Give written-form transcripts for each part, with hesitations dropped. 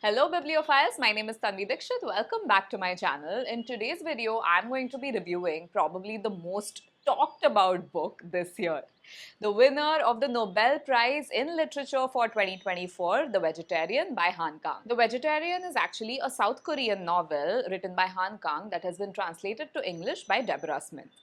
Hello bibliophiles, my name is Tanvi Dikshit. Welcome back to my channel. In today's video, I'm going to be reviewing probably the most talked about book this year. The winner of the Nobel Prize in Literature for 2024, The Vegetarian by Han Kang. The Vegetarian is actually a South Korean novel written by Han Kang that has been translated to English by Deborah Smith.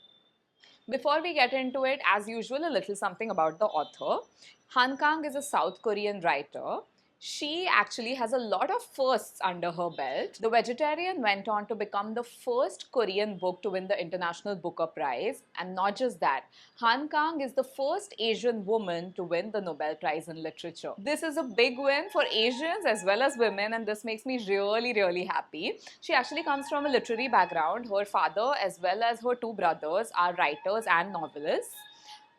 Before we get into it, as usual, a little something about the author. Han Kang is a South Korean writer. She actually has a lot of firsts under her belt. The Vegetarian went on to become the first Korean book to win the International Booker Prize. And not just that, Han Kang is the first Asian woman to win the Nobel Prize in Literature. This is a big win for Asians as well as women, and this makes me really happy. She actually comes from a literary background. Her father as well as her two brothers are writers and novelists.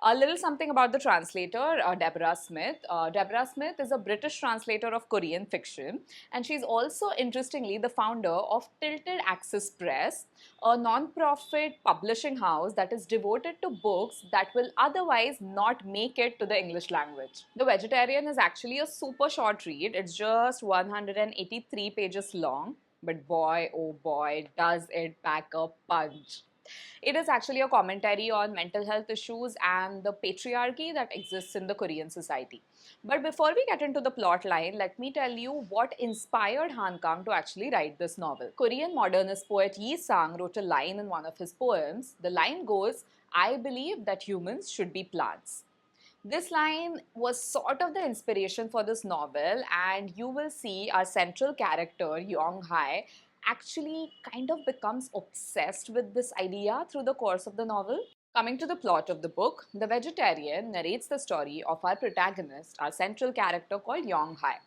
A little something about the translator, Deborah Smith. Deborah Smith is a British translator of Korean fiction, and she's also, interestingly, the founder of Tilted Axis Press, a non-profit publishing house that is devoted to books that will otherwise not make it to the English language. The Vegetarian is actually a super short read. It's just 183 pages long, but boy, oh boy, does it pack a punch. It is actually a commentary on mental health issues and the patriarchy that exists in the Korean society. But before we get into the plot line, let me tell you what inspired Han Kang to actually write this novel. Korean modernist poet Yi Sang wrote a line in one of his poems. The line goes, "I believe that humans should be plants." This line was sort of the inspiration for this novel, and you will see our central character, Yong Hai, actually kind of becomes obsessed with this idea through the course of the novel. Coming to the plot of the book, The Vegetarian narrates the story of our protagonist, our central character called Yong Hai.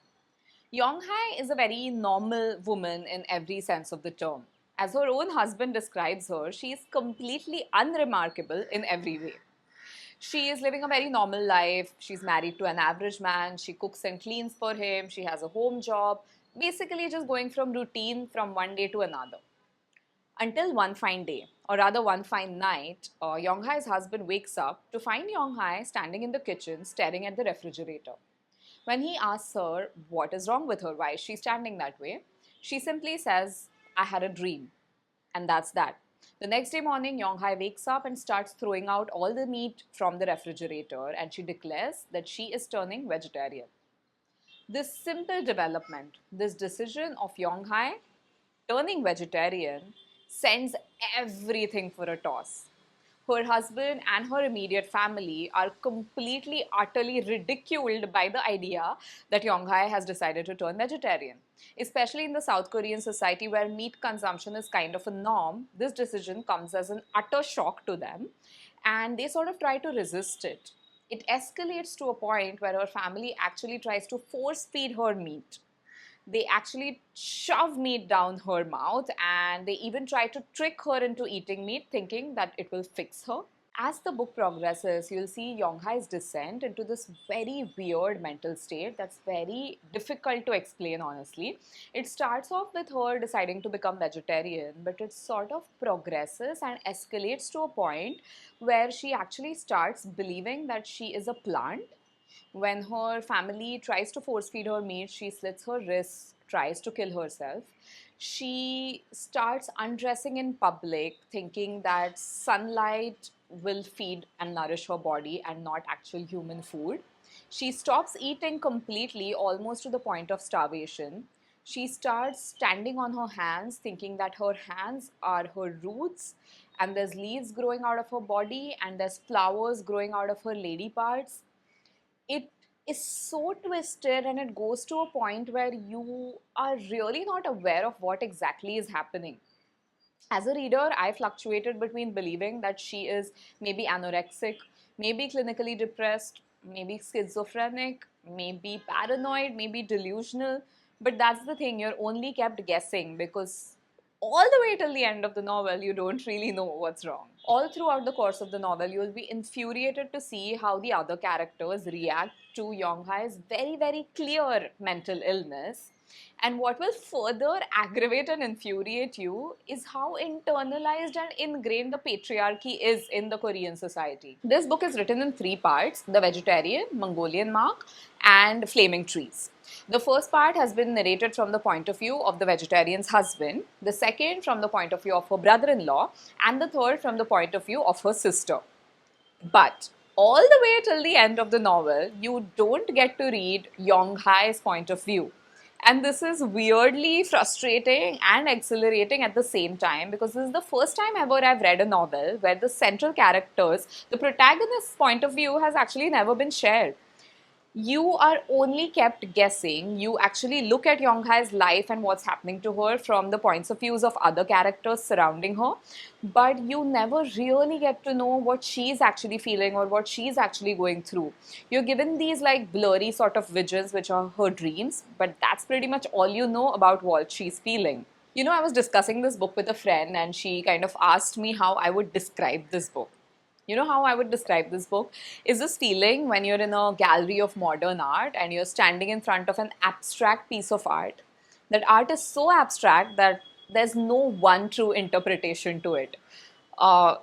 Yong Hai is a very normal woman in every sense of the term. As her own husband describes her, she is completely unremarkable in every way. She is living a very normal life. She's married to an average man. She cooks and cleans for him. She has a home job. Basically, just going from routine from one day to another. Until one fine day, or rather one fine night, Yong Hai's husband wakes up to find Yong Hai standing in the kitchen staring at the refrigerator. When he asks her what is wrong with her, why is she standing that way, she simply says, "I had a dream." And that's that. The next day morning, Yong Hai wakes up and starts throwing out all the meat from the refrigerator, and she declares that she is turning vegetarian. This simple development, this decision of Yong Hai turning vegetarian, sends everything for a toss. Her husband and her immediate family are completely, utterly ridiculed by the idea that Yong Hai has decided to turn vegetarian. Especially in the South Korean society where meat consumption is kind of a norm, this decision comes as an utter shock to them, and they sort of try to resist it. It escalates to a point where her family actually tries to force feed her meat. They actually shove meat down her mouth, and they even try to trick her into eating meat, thinking that it will fix her. As the book progresses, you'll see Yong Hai's descent into this very weird mental state that's very difficult to explain, honestly. It starts off with her deciding to become vegetarian, but it sort of progresses and escalates to a point where she actually starts believing that she is a plant. When her family tries to force feed her meat, she slits her wrists, tries to kill herself. She starts undressing in public, thinking that sunlight will feed and nourish her body and not actual human food. She stops eating completely, almost to the point of starvation. She starts standing on her hands, thinking that her hands are her roots, and there's leaves growing out of her body, and there's flowers growing out of her lady parts. It is so twisted, and it goes to a point where you are really not aware of what exactly is happening. As a reader, I fluctuated between believing that she is maybe anorexic, maybe clinically depressed, maybe schizophrenic, maybe paranoid, maybe delusional. But that's the thing, you're only kept guessing because all the way till the end of the novel, you don't really know what's wrong. All throughout the course of the novel, you'll be infuriated to see how the other characters react to Yong Hai's very, very clear mental illness. And what will further aggravate and infuriate you is how internalized and ingrained the patriarchy is in the Korean society. This book is written in three parts: The Vegetarian, Mongolian Mark, and Flaming Trees. The first part has been narrated from the point of view of the vegetarian's husband, the second from the point of view of her brother in law, and the third from the point of view of her sister. But all the way till the end of the novel, you don't get to read Yong Hai's point of view. And this is weirdly frustrating and exhilarating at the same time, because this is the first time ever I've read a novel where the central characters, the protagonist's point of view, has actually never been shared. You are only kept guessing. You actually look at Yong Hai's life and what's happening to her from the points of views of other characters surrounding her, but you never really get to know what she's actually feeling or what she's actually going through. You're given these like blurry sort of visions, which are her dreams, but that's pretty much all you know about what she's feeling. You know, I was discussing this book with a friend and she kind of asked me how I would describe this book. You know how I would describe this book? Is this feeling when you're in a gallery of modern art and you're standing in front of an abstract piece of art. That art is so abstract that there's no one true interpretation to it. Uh,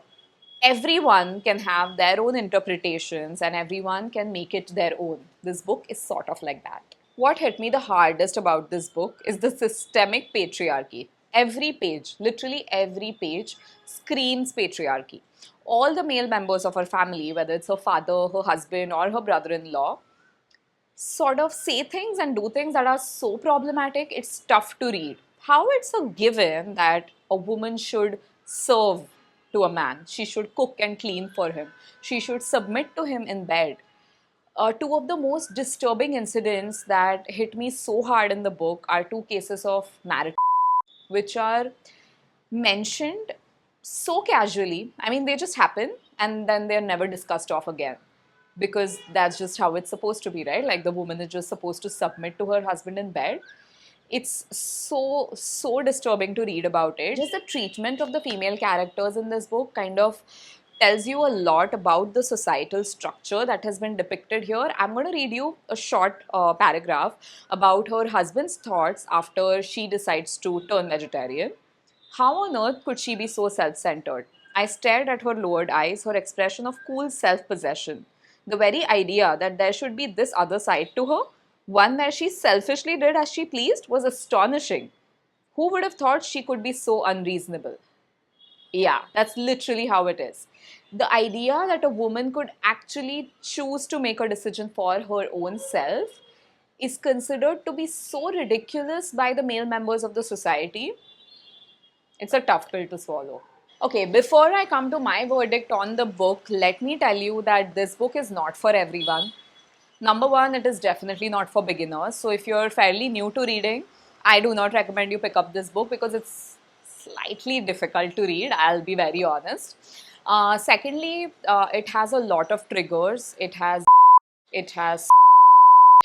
Everyone can have their own interpretations and everyone can make it their own. This book is sort of like that. What hit me the hardest about this book is the systemic patriarchy. Every page, literally every page, screams patriarchy. All the male members of her family, whether it's her father, her husband, or her brother in law, sort of say things and do things that are so problematic, it's tough to read. How it's a given that a woman should serve to a man, she should cook and clean for him, she should submit to him in bed. Two of the most disturbing incidents that hit me so hard in the book are two cases of marriage, which are mentioned so casually. I mean, they just happen and then they're never discussed off again, because that's just how it's supposed to be, right? Like the woman is just supposed to submit to her husband in bed. It's so disturbing to read about it. Just the treatment of the female characters in this book kind of tells you a lot about the societal structure that has been depicted here. I'm going to read you a short paragraph about her husband's thoughts after she decides to turn vegetarian. How on earth could she be so self centered? I stared at her lowered eyes, her expression of cool self possession. The very idea that there should be this other side to her, one where she selfishly did as she pleased, was astonishing. Who would have thought she could be so unreasonable? Yeah, that's literally how it is. The idea that a woman could actually choose to make a decision for her own self is considered to be so ridiculous by the male members of the society. It's a tough pill to swallow. Okay, before I come to my verdict on the book, let me tell you that this book is not for everyone. Number one, it is definitely not for beginners. So if you're fairly new to reading, I do not recommend you pick up this book because it's slightly difficult to read, I'll be very honest. Secondly, it has a lot of triggers. It has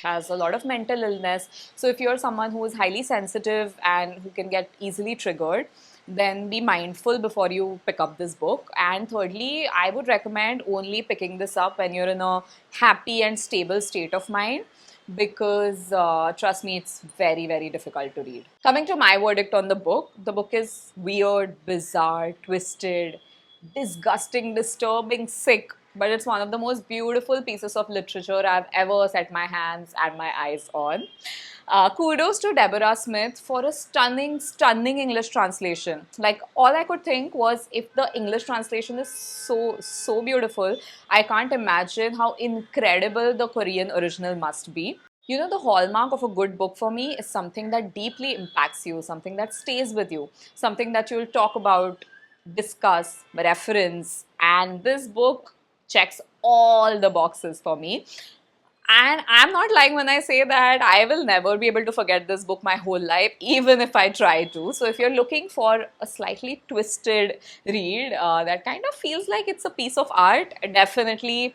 a lot of mental illness. So if you're someone who is highly sensitive and who can get easily triggered, then be mindful before you pick up this book. And thirdly, I would recommend only picking this up when you're in a happy and stable state of mind, because trust me, it's very, very difficult to read. Coming to my verdict on the book is weird, bizarre, twisted, disgusting, disturbing, sick, but it's one of the most beautiful pieces of literature I've ever set my hands and my eyes on. Kudos to Deborah Smith for a stunning, stunning English translation. Like, all I could think was, if the English translation is so beautiful, I can't imagine how incredible the Korean original must be. You know, the hallmark of a good book for me is something that deeply impacts you, something that stays with you, something that you'll talk about, discuss, reference, and this book checks all the boxes for me. And I'm not lying when I say that I will never be able to forget this book my whole life, even if I try to. So if you're looking for a slightly twisted read that kind of feels like it's a piece of art, definitely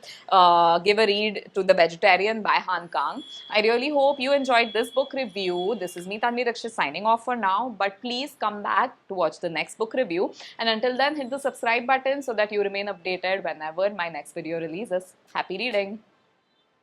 give a read to The Vegetarian by Han Kang. I really hope you enjoyed this book review. This is me, Tanvi Rakshit, signing off for now. But please come back to watch the next book review. And until then, hit the subscribe button so that you remain updated whenever my next video releases. Happy reading!